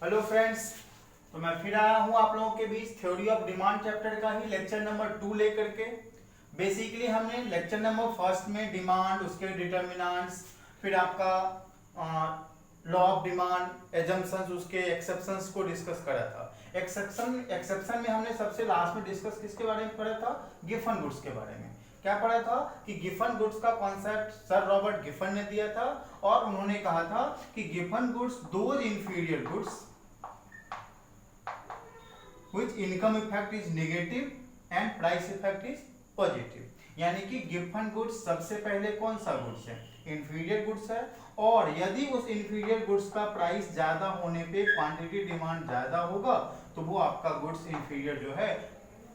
Hello friends, तो मैं फिर आया हूँ आप लोगों के बीच थ्योरी ऑफ डिमांड चैप्टर का ही लेक्चर नंबर 2 लेकर के। बेसिकली हमने लेक्चर नंबर फर्स्ट में डिमांड, उसके डिटर्मिनेंट्स, फिर आपका लॉ ऑफ डिमांड, एजम्पशंस, उसके एक्सेप्शंस को डिस्कस करा था। एक्सेप्शन में हमने सबसे लास्ट में डिस्कस किसके बारे में पढ़ा था? गिफन गुड्स के बारे में। क्या पढ़ा था कि गिफन गुड्स का कॉन्सेप्ट सर रॉबर्ट गिफन ने दिया था और उन्होंने कहा था कि Giffen goods those inferior goods which income effect is negative and price effect is positive। यानी कि गिफन गुड्स सबसे पहले कौन सा गुड्स है? इंफीरियर गुड्स है। और यदि उस इंफीरियर गुड्स का प्राइस ज्यादा होने पे क्वांटिटी डिमांड ज्यादा होगा तो वो आपका गुड्स इंफीरियर जो है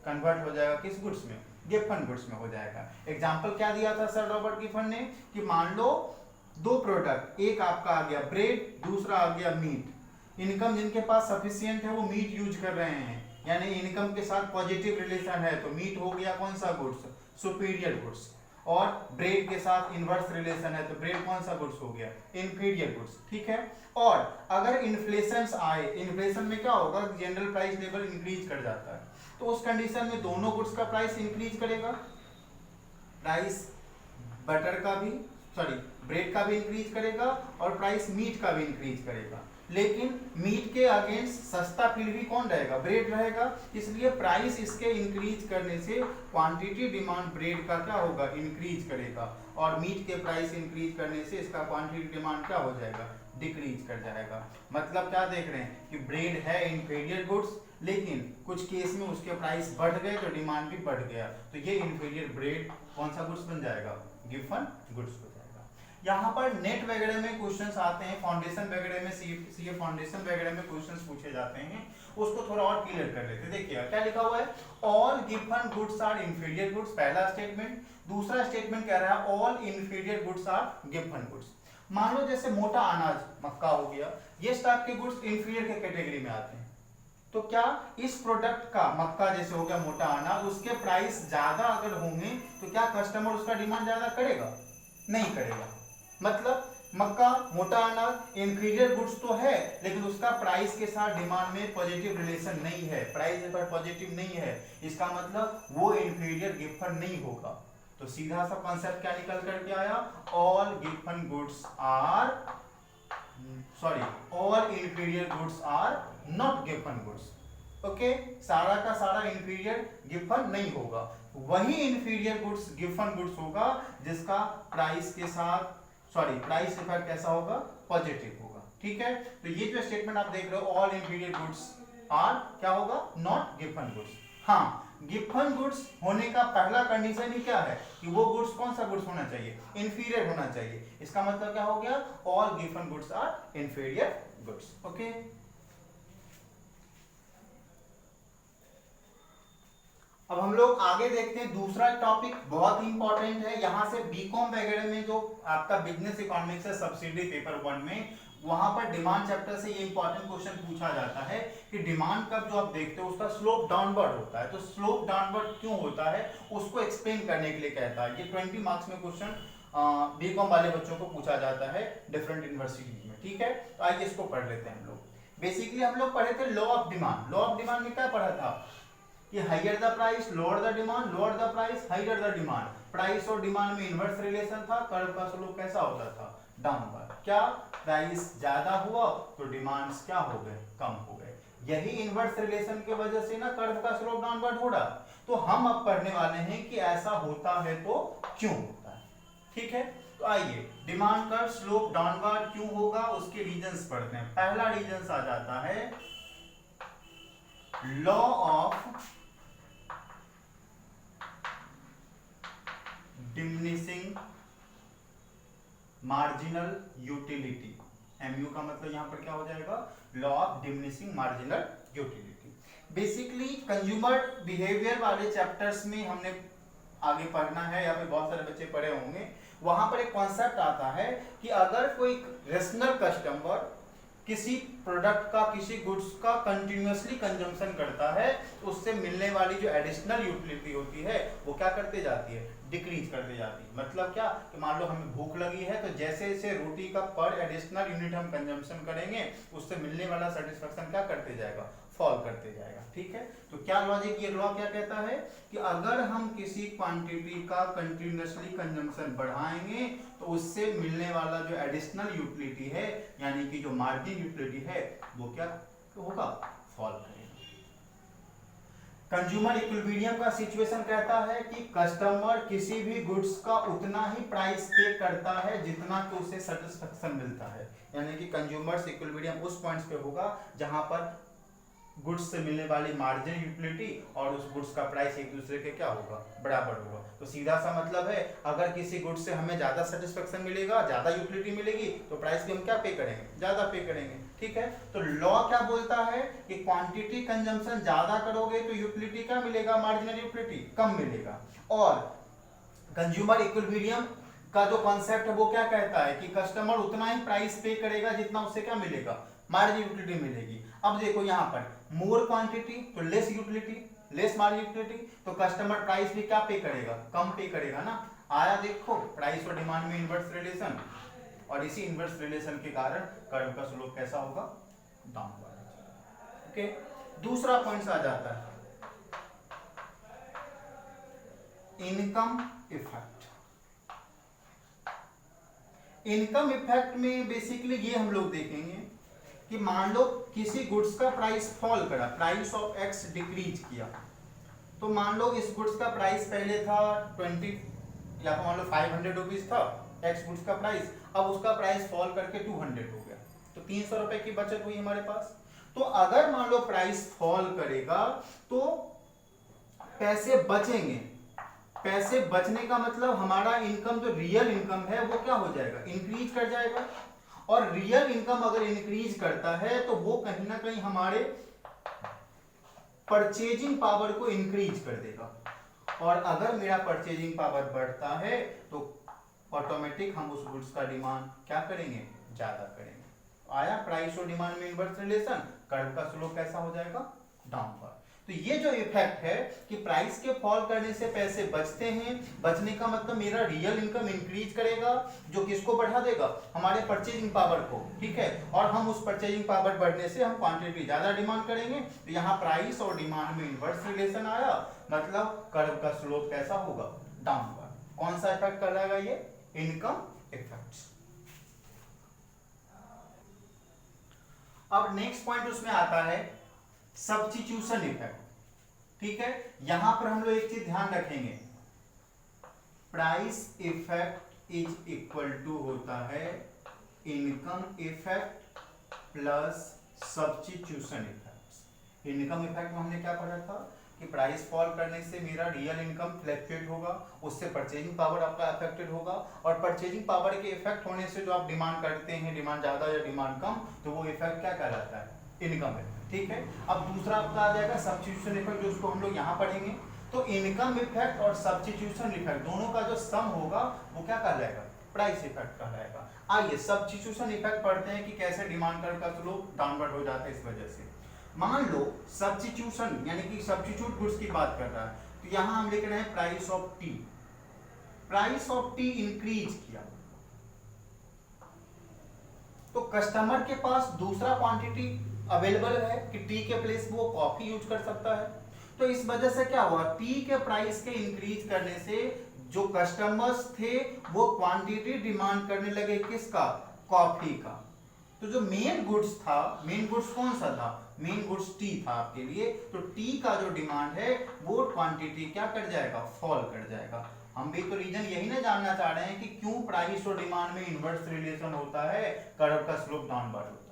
कन्वर्ट हो जाएगा किस गुड्स में? गिफन गुड्स में हो जाएगा। एग्जाम्पल क्या दिया था सर रॉबर्ट गिफन ने कि मान लो दो प्रोडक्ट, एक आपका आ गया ब्रेड, दूसरा आ गया मीट। इनकम जिनके पास सफिशिएंट है वो मीट यूज कर रहे हैं, यानी इनकम के साथ पॉजिटिव रिलेशन है, तो मीट हो गया कौन सा गुड्स? Superior goods. और ब्रेड के साथ इनवर्स रिलेशन है तो ब्रेड कौन सा गुड्स हो गया? Inferior goods. ठीक है। और अगर इन्फ्लेशन आए, इन्फ्लेशन में क्या होगा? जनरल प्राइस लेवल इंक्रीज कर जाता है, तो उस कंडीशन में दोनों गुड्स का प्राइस इंक्रीज करेगा। प्राइस बटर का भी, ब्रेड का भी इंक्रीज करेगा और प्राइस मीट का भी इंक्रीज करेगा। लेकिन मीट के अगेंस्ट सस्ता फिर भी कौन रहेगा? ब्रेड रहेगा। इसलिए प्राइस इसके इंक्रीज करने से क्वांटिटी डिमांड ब्रेड का क्या होगा? इंक्रीज करेगा। और मीट के प्राइस इंक्रीज करने से इसका क्वांटिटी डिमांड क्या हो जाएगा? डिक्रीज कर जाएगा। मतलब क्या देख रहे हैं कि ब्रेड है इंफीरियर गुड्स, लेकिन कुछ केस में उसके प्राइस बढ़ गए तो डिमांड भी बढ़ गया, तो ये इंफीरियर ब्रेड कौन सा गुड्स बन जाएगा? गिफन गुड्स हो जाएगा। यहाँ पर नेट वगैरह में क्वेश्चंस आते हैं, फाउंडेशन वगैरह में, सीए फाउंडेशन वगैरह में क्वेश्चंस पूछे जाते हैं, उसको थोड़ा और क्लियर कर लेते हैं। देखिए क्या लिखा हुआ है, all Giffen goods are inferior goods, पहला स्टेटमेंट। दूसरा स्टेटमेंट कह रहा है all inferior goods are Giffen goods. मान लो जैसे मोटा अनाज, मक्का हो गया, ये टाइप के गुड्स इंफीरियर के कैटेगरी में आते हैं, तो क्या इस प्रोडक्ट का, मक्का जैसे हो गया मोटा अनाज, उसके प्राइस ज्यादा अगर होंगे तो क्या कस्टमर उसका डिमांड ज्यादा करेगा? नहीं करेगा। मतलब मक्का, मोटा अनाज इंफीरियर गुड्स तो है, लेकिन उसका प्राइस के साथ डिमांड में पॉजिटिव रिलेशन नहीं है, प्राइस पर पॉजिटिव नहीं है, इसका मतलब वो इंफीरियर गिफन नहीं होगा। तो सीधा सा कॉन्सेप्ट क्या निकल करके आया? All Giffen goods are, all inferior goods are not Giffen goods. Okay, सारा का सारा इंफीरियर गिफन नहीं होगा, वही इंफीरियर गुड्स गिफन गुड्स होगा जिसका प्राइस के साथ प्राइस इफेक्ट कैसा होगा? पॉजिटिव होगा। ठीक है। तो ये जो स्टेटमेंट आप देख रहे हो, ऑल इंफीरियर गुड्स आर क्या होगा? Not Giffen goods. हाँ, गिफन गुड्स होने का पहला कंडीशन ही क्या है कि वो गुड्स कौन सा गुड्स होना चाहिए? इंफीरियर होना चाहिए। इसका मतलब क्या हो गया? All Giffen goods are inferior goods. Okay, अब हम लोग आगे देखते हैं दूसरा टॉपिक, बहुत ही इंपॉर्टेंट है। यहां से बीकॉम वगैरह में जो आपका बिजनेस इकोनॉमिक्स है सब्सिडी पेपर 1 में, वहां पर डिमांड चैप्टर से ये इंपॉर्टेंट क्वेश्चन पूछा जाता है कि डिमांड कर्व जो आप देखते हो उसका स्लोप डाउनवर्ड होता है, तो स्लोप डाउनवर्ड क्यों होता है उसको एक्सप्लेन करने के लिए कहता है। ये 20 मार्क्स में क्वेश्चन बीकॉम वाले बच्चों को पूछा जाता है डिफरेंट यूनिवर्सिटीज में। ठीक है, तो आइए इसको पढ़ लेते हैं हम लोग। बेसिकली हम लोग पढ़े थे law of demand. Law of demand में क्या पढ़ा था कि higher the price lower the demand, lower the price higher the demand. Price और डिमांड में इनवर्स रिलेशन था, कर्व का स्लोप कैसा होता था? डाउनवर्ड। क्या प्राइस ज्यादा हुआ तो डिमांड्स क्या हो गए? कम हो गए। यही इनवर्स रिलेशन की वजह से ना कर्व का स्लोप डाउनवर्ड हो रहा। तो हम अब पढ़ने वाले हैं कि ऐसा होता है तो क्यों होता है। ठीक है, तो आइए डिमांड कर्व स्लोप डाउनवर्ड क्यों होगा उसके रीजंस पढ़ते हैं। पहला रीजंस आ जाता है law of diminishing marginal utility. MU का मतलब यहां पर क्या हो जाएगा? Law of diminishing marginal utility. Basically consumer behaviour वाले चैप्टर्स में हमने आगे पढ़ना है, या फिर बहुत सारे बच्चे पढ़े होंगे, वहां पर एक कॉन्सेप्ट आता है कि अगर कोई रेशनल कस्टमर किसी प्रोडक्ट का, किसी गुड्स का कंटिन्यूअसली कंजम्पशन करता है तो उससे मिलने वाली जो एडिशनल यूटिलिटी होती है वो क्या करते जाती है? डिक्रीज करते जाती है। मतलब क्या कि मान लो हमें भूख लगी है तो जैसे जैसे रोटी का पर एडिशनल यूनिट हम कंजम्पशन करेंगे उससे मिलने वाला सेटिस्फेक्शन क्या करते जाएगा, फॉल करते जाएगा। ठीक है, तो क्या लॉजिक, ये लॉ क्या कहता है कि अगर हम किसी क्वांटिटी का कंटिन्यूअसली कंजम्पशन बढ़ाएंगे तो उससे मिलने वाला जो एडिशनल यूटिलिटी है यानी कि जो मार्जिन यूटिलिटी है वो क्या होगा, फॉल करेगा। कंज्यूमर इक्विलिब्रियम का सिचुएशन कहता है कि कस्टमर किसी भी गुड्स का उतना ही प्राइस पे करता है जितना कि उसे सेटिस्फेक्शन मिलता है। यानी कि कंज्यूमर्स इक्विलिब्रियम उस पॉइंट्स पे होगा जहां पर गुड्स से मिलने वाली मार्जिन यूटिलिटी और उस गुड्स का प्राइस एक दूसरे के क्या होगा, बराबर होगा। तो सीधा सा मतलब है अगर किसी गुड्स से हमें ज्यादा सेटिस्फेक्शन मिलेगा, ज्यादा यूटिलिटी मिलेगी तो प्राइस भी हम क्या पे करेंगे, ज्यादा पे करेंगे। ठीक है, तो लॉ क्या बोलता है कि क्वांटिटी कंजम्पशन ज्यादा करोगे तो यूटिलिटी क्या मिलेगा, मार्जिनल यूटिलिटी कम मिलेगा। और कंज्यूमर इक्विलिब्रियम का जो कॉन्सेप्ट है वो क्या कहता है कि कस्टमर उतना ही प्राइस पे करेगा जितना उससे क्या मिलेगा, मार्जिन यूटिलिटी मिलेगी। अब देखो यहाँ पर मोर क्वांटिटी तो less utility, less margin utility, तो कस्टमर प्राइस भी क्या पे करेगा, कम पे करेगा ना। आया देखो प्राइस और डिमांड में इनवर्स रिलेशन, और इसी इनवर्स रिलेशन के कारण कर्व का स्लोप कैसा होगा, डाउनवर्ड। ओके, दूसरा पॉइंट आ जाता है इनकम इफेक्ट। इनकम इफेक्ट में बेसिकली ये हम लोग देखेंगे कि मान लो किसी गुड्स का प्राइस फॉल करा, प्राइस ऑफ एक्स डिक्रीज किया, तो मान लो इस गुड्स का प्राइस पहले था 20 या मान लो 500 रुपीज था एक्स गुड्स का प्राइस, अब उसका प्राइस फॉल करके 200 हो गया, तो 300 रुपए की बचत हुई हमारे पास। तो अगर मान लो प्राइस फॉल करेगा तो पैसे बचेंगे, पैसे बचने का मतलब हमारा इनकम जो रियल इनकम है वो क्या हो जाएगा, इंक्रीज कर जाएगा। और रियल इनकम अगर इंक्रीज करता है तो वो कहीं ना कहीं हमारे परचेजिंग पावर को इंक्रीज कर देगा, और अगर मेरा परचेजिंग पावर बढ़ता है तो ऑटोमेटिक हम उस गुड्स का डिमांड क्या करेंगे, ज्यादा करेंगे। आया प्राइस और डिमांड में इनवर्स रिलेशन, कर्व का स्लोप कैसा हो जाएगा, डाउनवर्ड। तो ये जो इफेक्ट है कि प्राइस के फॉल करने से पैसे बचते हैं, बचने का मतलब मेरा रियल इनकम इंक्रीज करेगा जो किसको बढ़ा देगा, हमारे परचेजिंग पावर को। ठीक है, और हम उस परचेजिंग पावर बढ़ने से हम क्वांटिटी ज्यादा डिमांड करेंगे, तो यहाँ प्राइस और डिमांड में इनवर्स रिलेशन आया, मतलब कर्व का स्लोप कैसा होगा, डाउनवर्ड। कौन सा इफेक्ट कराएगा ये, इनकम इफेक्ट। अब नेक्स्ट पॉइंट उसमें आता है सब्स्टिट्यूशन इफेक्ट। ठीक है, यहां पर हम लोग एक चीज ध्यान रखेंगे, price effect is equal to होता है income effect plus substitution effect. Income effect में हमने क्या पढ़ा था कि प्राइस फॉल करने से मेरा रियल इनकम फ्लक्चुएट होगा, उससे परचेजिंग पावर आपका अफेक्टेड होगा, और परचेजिंग पावर के इफेक्ट होने से जो आप डिमांड करते हैं, डिमांड ज्यादा या डिमांड कम, तो वो इफेक्ट क्या कहलाता है, इनकम इफेक्ट। ठीक है, अब दूसरा आपका आ जाएगा सब्स्टिट्यूशन इफेक्ट, जो उसको हम लोग यहाँ पढ़ेंगे। तो इनकम इफेक्ट और सब्स्टिट्यूशन इफेक्ट दोनों का जो सम होगा वो क्या कहलाएगा, प्राइस इफेक्ट कहलाएगा। आइए सब्स्टिट्यूशन इफेक्ट पढ़ते हैं कि कैसे डिमांड कर्व का स्लोप डाउनवर्ड हो जाता है इस वजह से। मान लो सब्स्टिट्यूशन यानी कि सब्स्टिट्यूट गुड्स की बात कर रहा है, तो यहां हम लिख रहे हैं price of T, price of T increase किया, तो कस्टमर के पास दूसरा क्वांटिटी अवेलेबल है कि टी के प्लेस वो कॉफी यूज कर सकता है। तो इस वजह से क्या हुआ, टी के प्राइस के इंक्रीज करने से जो कस्टमर्स थे वो क्वांटिटी डिमांड करने लगे किसका, कॉफी का। तो जो मेन गुड्स था, मेन गुड्स कौन सा था, मेन गुड्स टी था आपके लिए, तो टी का जो डिमांड है वो क्वांटिटी क्या कर जाएगा, फॉल कर जाएगा। हम भी तो रीजन यही ना जानना चाह रहे हैं कि क्यों प्राइस और डिमांड में इनवर्स रिलेशन होता है, कर्व का स्लोप डाउनवर्ड होता है।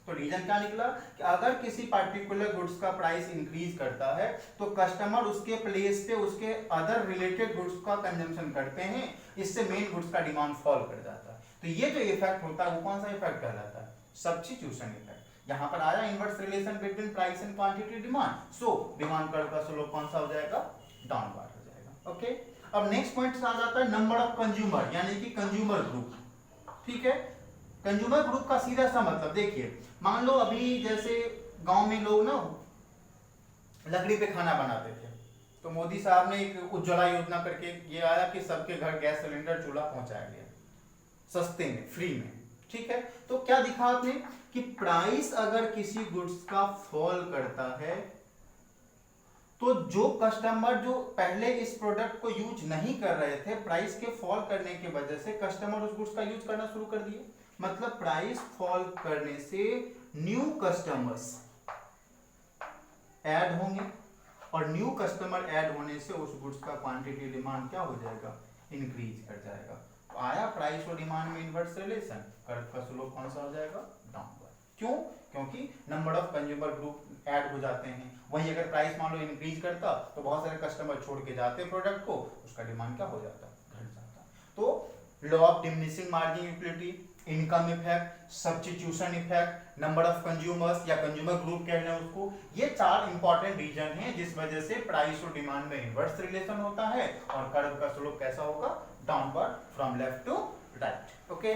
तो रीजन क्या निकला कि अगर किसी पार्टिकुलर गुड्स का प्राइस इंक्रीज करता है तो कस्टमर उसके प्लेस पे उसके अदर रिलेटेड गुड्स का कंजम्पशन करते हैं, इससे मेन गुड्स का डिमांड फॉल कर जाता है। तो ये जो इफेक्ट होता है वो कौन सा इफेक्ट कहलाता है, सब्स्टिट्यूशन इफेक्ट। यहाँ पर आया inverse relation between price and quantity demand, so demand curve का स्लोप कौन सा हो जाएगा, डाउनवर्ड हो जाएगा। ओके, अब नेक्स्ट पॉइंट आ जाता है नंबर ऑफ कंज्यूमर यानी कि कंज्यूमर ग्रुप। ठीक है, कंज्यूमर ग्रुप का सीधा सा मतलब देखिए, मान लो अभी जैसे गांव में लोग ना लकड़ी पे खाना बनाते थे, तो तो मोदी साहब ने एक उज्ज्वला योजना करके ये आया कि सबके घर गैस सिलेंडर चूल्हा पहुंचाया गया सस्ते में, फ्री में, ठीक है। तो क्या दिखा आपने कि प्राइस अगर किसी गुड्स का फॉल करता है तो जो कस्टमर जो पहले इस प्रोडक्ट को यूज नहीं कर रहे थे, प्राइस के फॉल करने की वजह से कस्टमर उस गुड्स का यूज करना शुरू कर दिए। मतलब प्राइस फॉल करने से न्यू कस्टमर्स ऐड होंगे और न्यू कस्टमर ऐड होने से उस गुड्स का क्वांटिटी डिमांड क्या हो जाएगा, इंक्रीज कर जाएगा। तो आया प्राइस और डिमांड में इनवर्स रिलेशन, कर्व का स्लोप कौन सा हो जाएगा, डाउनवर्ड। क्यों? क्योंकि number of consumer group add हो जाते हैं। वहीं अगर प्राइस मान लो इंक्रीज करता तो बहुत सारे कस्टमर छोड़ के जाते प्रोडक्ट को, उसका डिमांड क्या हो जाता, घट जाता। तो law of diminishing margin utility, income effect, substitution effect, number of consumers या कंज्यूमर ग्रुप कह लें उसको, ये 4 इंपॉर्टेंट रीजन हैं जिस वजह से प्राइस और डिमांड में इनवर्स रिलेशन होता है और कर्व का स्लोप कैसा होगा, downward from left to right. Okay,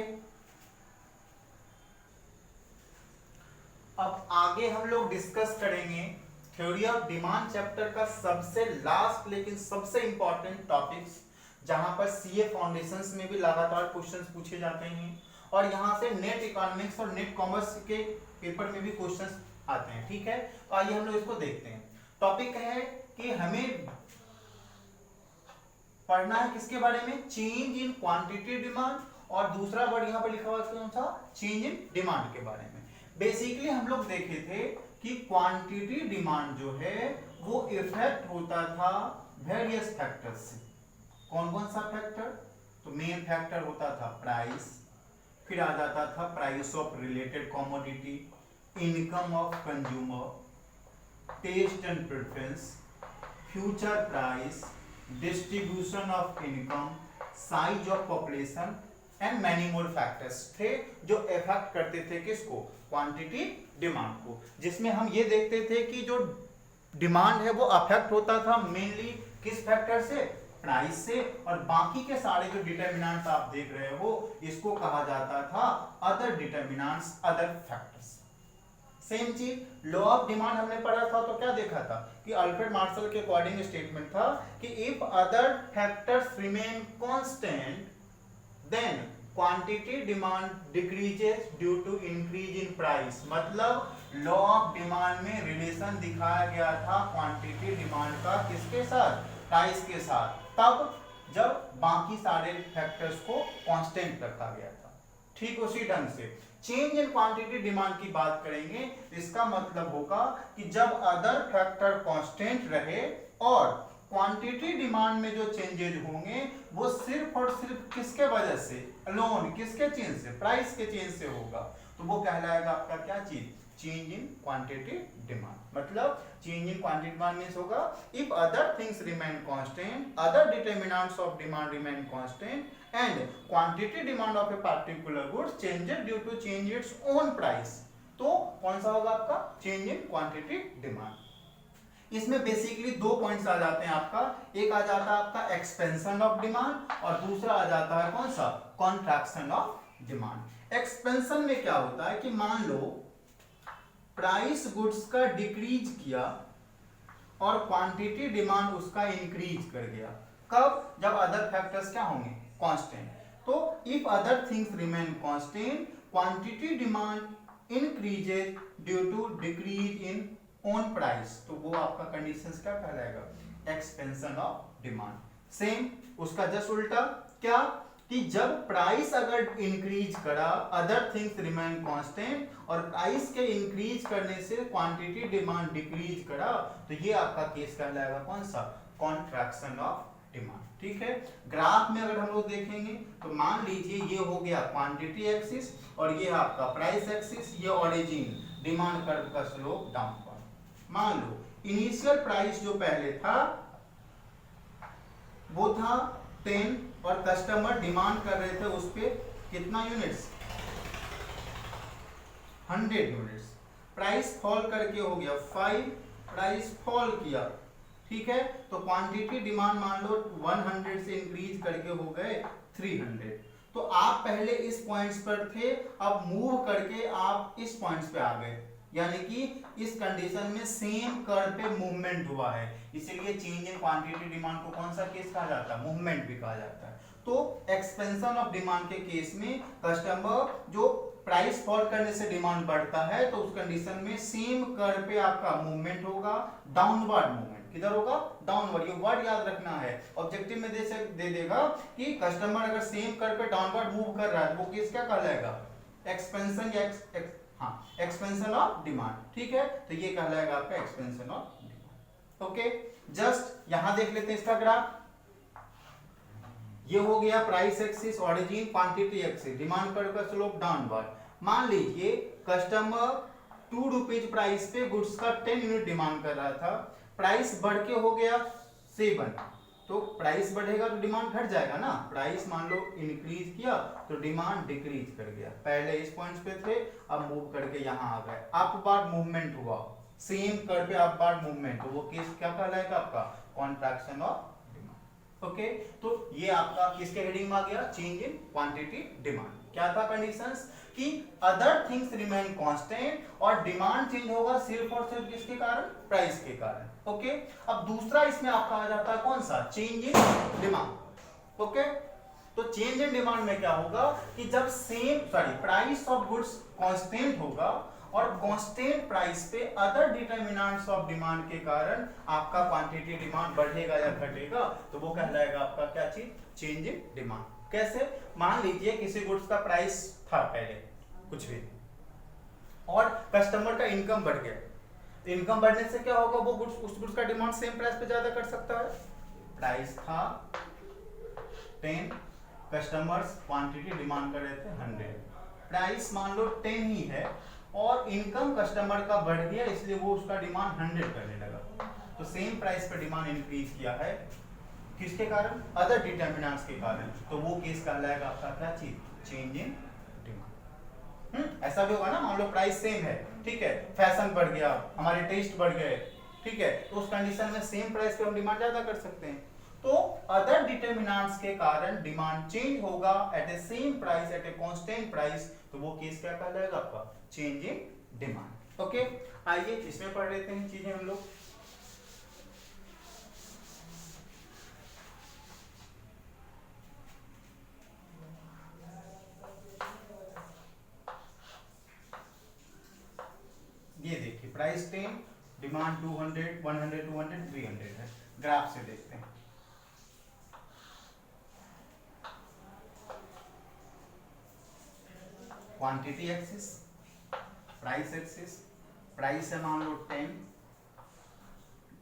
अब आगे हम लोग डिस्कस करेंगे थ्योरी ऑफ डिमांड चैप्टर का सबसे लास्ट लेकिन सबसे इंपॉर्टेंट टॉपिक्स, जहां पर सीए फाउंडेशंस में भी लगातार क्वेश्चंस पूछे जाते हैं और यहां से नेट इकोनॉमिक्स और नेट कॉमर्स के पेपर में भी क्वेश्चंस आते हैं, ठीक है। तो आइए हम लोग इसको देखते हैं। टॉपिक है कि हमें पढ़ना है किसके बारे में, चेंज इन क्वांटिटी डिमांड, और दूसरा वर्ड यहां पर लिखा हुआ कौन सा, चेंज इन डिमांड के बारे में। बेसिकली हम लोग देखे थे कि क्वांटिटी डिमांड जो है वो इफेक्ट होता था वेरियस फैक्टर्स से। कौन कौन सा फैक्टर, तो मेन फैक्टर होता था प्राइस, फिर आ जाता था price of related commodity, income of consumer, taste and preference, future price, distribution of income, size of population and many more factors थे जो इफेक्ट करते थे किसको, क्वांटिटी डिमांड को। जिसमें हम ये देखते थे कि जो डिमांड है वो अफेक्ट होता था मेनली किस फैक्टर से, प्राइस से, और बाकी के सारे जो डिटरमिनेंट्स आप देख रहे हो इसको कहा जाता था other determinants, other factors. Same चीज लॉ ऑफ डिमांड हमने पढ़ा था तो क्या देखा था कि अल्फ्रेड मार्शल के अकॉर्डिंग स्टेटमेंट था कि if other factors remain constant then quantity demand decreases due to increase in price. मतलब लॉ ऑफ डिमांड में रिलेशन दिखाया गया था क्वांटिटी डिमांड का किसके साथ, प्राइस के साथ, तब जब बाकी सारे फैक्टर्स को कांस्टेंट रखा गया था। ठीक उसी ढंग से चेंज इन क्वांटिटी डिमांड की बात करेंगे, इसका मतलब होगा कि जब अदर फैक्टर कांस्टेंट रहे और क्वांटिटी डिमांड में जो चेंजेज होंगे वो सिर्फ और सिर्फ किसके वजह से, अलोन, किसके चेंज से, प्राइस के चेंज से होगा, तो वो कहलाएगा आपका क्या चीज, चेंज इन क्वांटिटी डिमांड। मतलब change in quantity demand means होगा if other things remain constant, other determinants of demand remain constant and quantity demand of a particular goods changes due to change its own price, तो कौन सा होगा आपका, change in quantity demand. इसमें basically 2 points आ जाते हैं आपका, एक आ जाता है आपका एक्सपेंशन ऑफ डिमांड और दूसरा आ जाता है कौन सा, कॉन्ट्रैक्शन ऑफ डिमांड। एक्सपेंशन में क्या होता है कि मान लो प्राइस गुड्स का डिक्रीज किया और क्वांटिटी डिमांड उसका इंक्रीज कर गया, कब, जब अदर फैक्टर्स क्या होंगे, कांस्टेंट। तो if other things remain constant quantity demand increases due to decrease in on price, तो वो आपका कंडीशंस क्या कहलाएगा, एक्सपेंशन ऑफ डिमांड। सेम उसका जस्ट उल्टा क्या, कि जब प्राइस अगर इंक्रीज करा, अदर थिंग्स रिमेन कांस्टेंट, और प्राइस के इंक्रीज करने से क्वांटिटी डिमांड डिक्रीज करा, तो ये आपका केस कहलाएगा कौन सा, कॉन्ट्रैक्शन ऑफ डिमांड। ठीक है, ग्राफ में अगर हम लोग देखेंगे तो मान लीजिए ये हो गया क्वांटिटी एक्सिस और ये आपका प्राइस एक्सिस, ये ओरिजिन डिमांड कर्व का स्लोप डाउनवर्ड। मान लो इनिशियल प्राइस जो पहले था वो था 10 और कस्टमर डिमांड कर रहे थे उस पे कितना यूनिट्स, 100 यूनिट्स। प्राइस फॉल करके हो गया 5, प्राइस फॉल किया, ठीक है, तो क्वांटिटी डिमांड मान लो 100 से इंक्रीज करके हो गए 300। तो आप पहले इस पॉइंट्स पर थे, अब मूव करके आप इस पॉइंट्स पे आ गए, यानी कि इस कंडीशन में सेम कर्व पे मूवमेंट हुआ है, इसीलिए चेंज इन क्वांटिटी डिमांड को कौन सा केस कहा जाता है, मूवमेंट भी कहा जाता है। तो एक्सपेंशन ऑफ डिमांड के केस में कस्टमर जो प्राइस फॉल करने से डिमांड बढ़ता है तो उस कंडीशन में सेम कर्व पे आपका मूवमेंट होगा, डाउनवर्ड मूवमेंट। किधर होगा, डाउनवर्ड। ये वर्ड याद रखना है, ऑब्जेक्टिव में दे देगा कि कस्टमर अगर सेम कर्व पे डाउनवर्ड मूव कर रहा है तो वो केस क्या कहलाएगा, एक्सपेंशन या एक्सपेंशन ऑफ डिमांड। ठीक है, तो ये कहलाएगा आपका expansion of demand. Okay, just यहां देख लेते हैं इसका ग्राफ। ये हो गया price axis, origin, quantity axis, demand curve का स्लोप डाउनवर्ड। मान लीजिए कस्टमर 2 रुपीज प्राइस पे गुड्स का 10 यूनिट डिमांड कर रहा था, प्राइस बढ़ के हो गया 7, तो प्राइस बढ़ेगा तो डिमांड घट जाएगा ना। प्राइस मान लो इंक्रीज किया तो डिमांड डिक्रीज कर गया, पहले इस पॉइंट पे थे अब मूव करके यहाँ आ गए, अपवार्ड मूवमेंट हुआ, सेम कर्व पे अपवार्ड मूवमेंट, तो वो केस क्या कहलाएगा आपका, कॉन्ट्रैक्शन ऑफ डिमांड। ओके, तो ये आपका किसके हेडिंग में आ गया, चेंज इन क्वांटिटी डिमांड। क्या था कंडीशंस कि अदर थिंग्स रिमेन कांस्टेंट और डिमांड चेंज होगा सिर्फ और सिर्फ किसके कारण, प्राइस के कारण। ओके, अब दूसरा इसमें आपका आ जाता है कौन सा, चेंज इन डिमांड। ओके, तो चेंज इन डिमांड में क्या होगा कि जब प्राइस ऑफ गुड्स कांस्टेंट होगा और कांस्टेंट प्राइस पे अदर डिटरमिनेंट्स ऑफ डिमांड के कारण आपका क्वांटिटी डिमांड बढ़ेगा या घटेगा, तो वो कहलाएगा आपका क्या चीज, चेंज इन डिमांड। कैसे, मान लीजिए किसी गुड्स का प्राइस था पहले कुछ भी और कस्टमर का इनकम बढ़ गया, तो इनकम बढ़ने से क्या होगा, वो गुड्स उस गुड्स का डिमांड सेम प्राइस पे ज्यादा कर सकता है। प्राइस था 10, कस्टमर्स क्वांटिटी डिमांड कर रहे थे 100, प्राइस मान लो 10 ही है और इनकम कस्टमर का बढ़ गया इसलिए वो उसका डिमांड 100 करने लगा, तो सेम प्राइस पे डिमांड इंक्रीज किया है किसके कारण, अदर डिटरमिनेंट्स के कारण, तो वो केस कहलाएगा आपका क्या चीज, चेंज इन डिमांड। ऐसा भी होगा ना, मान लो प्राइस सेम है, ठीक है, फैशन बढ़ गया, हमारे टेस्ट बढ़ गए, ठीक है, तो उस कंडीशन में सेम प्राइस पे हम डिमांड ज्यादा कर सकते हैं। तो अदर डिटरमिनेंट्स के कारण डिमांड चेंज होगा at a same price at a constant price, तो वो केस क्या कहलाएगा आपका, चेंज इन डिमांड। ओके, आइए इसमें पढ़ लेते हैं चीजें हम लोग। ये देखिए प्राइस 10, डिमांड 200, 100, 200, 300 है। ग्राफ से देखते हैं, quantity axis, price axis, price है मान लो 10,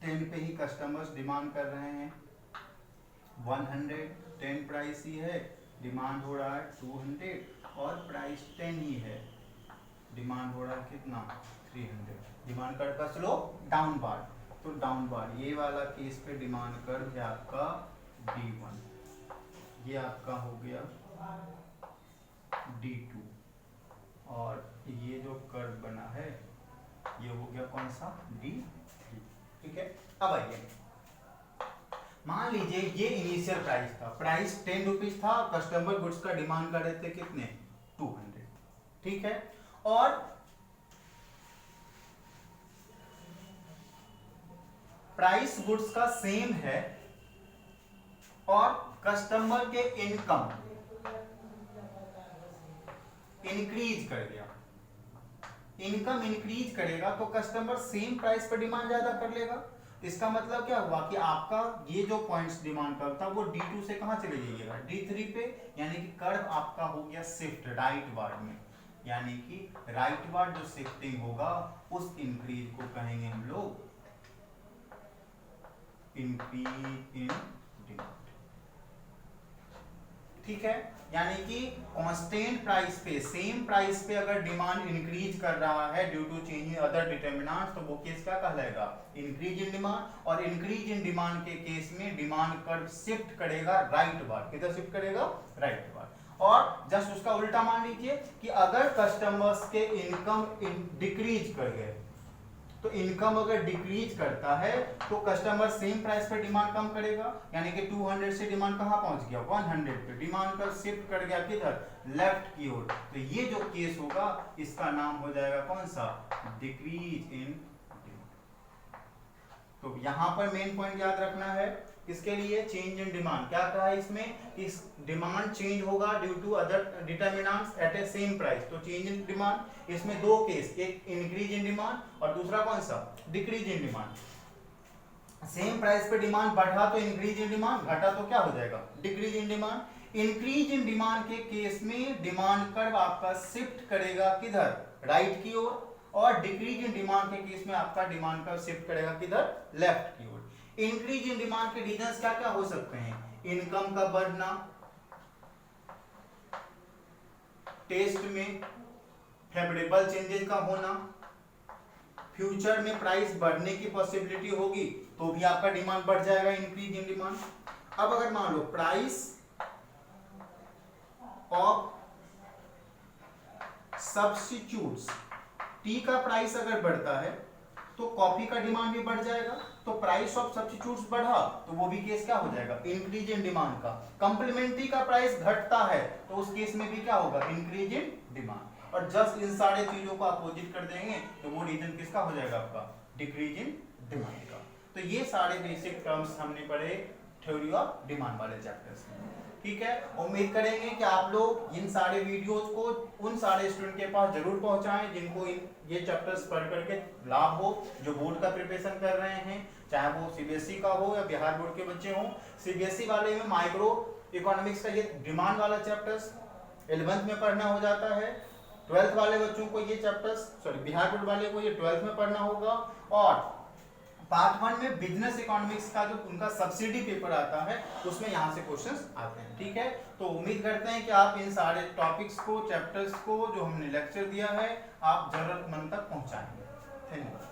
10 पे ही कस्टमर्स डिमांड कर रहे हैं 100, 10 प्राइस ही है, डिमांड हो रहा है 200 और प्राइस 10 ही है, डिमांड हो रहा है कितना, 300। डिमांड कर्व का स्लोप डाउनवर्ड, तो डाउनवर्ड ये वाला केस पे डिमांड कर्व है आपका D1, ये आपका हो गया D2 और ये जो कर्व बना है ये हो गया कौन सा, D3। ठीक है, अब आइए मान लीजिए ये इनिशियल प्राइस था, प्राइस 10 रुपीज था, कस्टमर गुड्स का डिमांड कर रहे थे कितने, 200। ठीक है, और प्राइस गुड्स का सेम है और कस्टमर के इनकम इंक्रीज कर गया, इनकम इंक्रीज करेगा तो कस्टमर सेम प्राइस पर डिमांड ज्यादा कर लेगा। इसका मतलब क्या हुआ कि आपका ये जो पॉइंट्स डिमांड कर्व था वो D2 से कहां चले जाइएगा, D3 पे, यानी कि कर्व आपका हो गया शिफ्ट राइट वार्ड में, यानी कि राइट वार्ड जो शिफ्टिंग होगा उस इंक्रीज को कहेंगे हम लोग इंक्रीज इन डिमांड। ठीक है, यानी कि कांस्टेंट प्राइस पे, सेम प्राइस पे अगर डिमांड इंक्रीज कर रहा है due to change in other determinants, तो वो केस क्या कहलाएगा, इंक्रीज इन डिमांड। और इंक्रीज इन डिमांड के केस में डिमांड कर्व शिफ्ट करेगा राइट वार्ड, किधर शिफ्ट करेगा, राइट वार्ड। और जस्ट उसका उल्टा मान लीजिए कि अगर कस्टमर्स के इनकम डिक्रीज कर गए, तो इनकम अगर डिक्रीज करता है तो कस्टमर सेम प्राइस पर डिमांड कम करेगा, यानी कि 200 से डिमांड कहाँ पहुंच गया 100 पे, डिमांड का शिफ्ट कर गया किधर लेफ्ट की ओर। तो ये जो केस होगा इसका नाम हो जाएगा कौन सा, डिक्रीज इन डिमांड। तो यहां पर मेन पॉइंट याद रखना है इसके लिए, चेंज इन डिमांड क्या कहा है इसमें, इस डिमांड चेंज होगा due to other determinants at a same price. तो चेंज इन डिमांड इसमें दो केस, एक इंक्रीज इन डिमांड और दूसरा कौन सा decrease in demand. Same price पे डिमांड बढ़ा तो इंक्रीज इन डिमांड, घटा तो क्या हो जाएगा decrease in demand. Increase in demand के केस में डिमांड कर्व आपका शिफ्ट करेगा किधर राइट की ओर, और डिक्रीज इन डिमांड के केस में आपका डिमांड कर्व शिफ्ट करेगा किधर लेफ्ट की ओर। इंक्रीज इन डिमांड के रीजंस क्या क्या हो सकते हैं, इनकम का बढ़ना, टेस्ट में फेवरेबल चेंजेस का होना, फ्यूचर में प्राइस बढ़ने की पॉसिबिलिटी होगी तो भी आपका डिमांड बढ़ जाएगा, इंक्रीज इन डिमांड। अब अगर मान लो प्राइस ऑफ सब्स्टिट्यूट्स, टी का प्राइस अगर बढ़ता है तो कॉफी का डिमांड भी बढ़ जाएगा, तो प्राइस ऑफ सब्स्टिट्यूट्स बढ़ा तो वो भी केस क्या हो जाएगा इंक्रीज इन डिमांड का। कंप्लीमेंट्री का प्राइस घटता है तो उस केस में भी क्या होगा इंक्रीज इन डिमांड। और जस्ट इन सारे चीजों को अपोजिट कर देंगे तो वो रीजन किसका हो जाएगा आपका डिक्रीज इन डिमांड का। तो ये सारे बेसिक टर्म्स हमने पढ़े थ्योरी ऑफ डिमांड वाले चैप्टर्स में, ठीक है। उम्मीद करेंगे कि आप लोग इन सारे वीडियोस को उन सारे स्टूडेंट के पास जरूर पहुंचाएं जिनको ये चैप्टर्स पढ़ करके लाभ हो, जो बोर्ड का प्रिपरेशन कर रहे हैं, चाहे वो सीबीएसई का हो या बिहार बोर्ड के बच्चे हों। सीबीएसई वाले में माइक्रो इकोनॉमिक्स का ये डिमांड वाला चैप्टर्स 11th में पढ़ना हो जाता है, 12th वाले बच्चों को ये चैप्टर्स बिहार बोर्ड वाले को ये 12th में पढ़ना होगा। और पार्ट 1 में बिजनेस इकोनॉमिक्स का जो उनका सब्सिडी पेपर आता है उसमें यहाँ से क्वेश्चंस आते हैं, ठीक है। तो उम्मीद करते हैं कि आप इन सारे टॉपिक्स को, चैप्टर्स को जो हमने लेक्चर दिया है आप जरूरतमंद तक पहुंचाएंगे। धन्यवाद।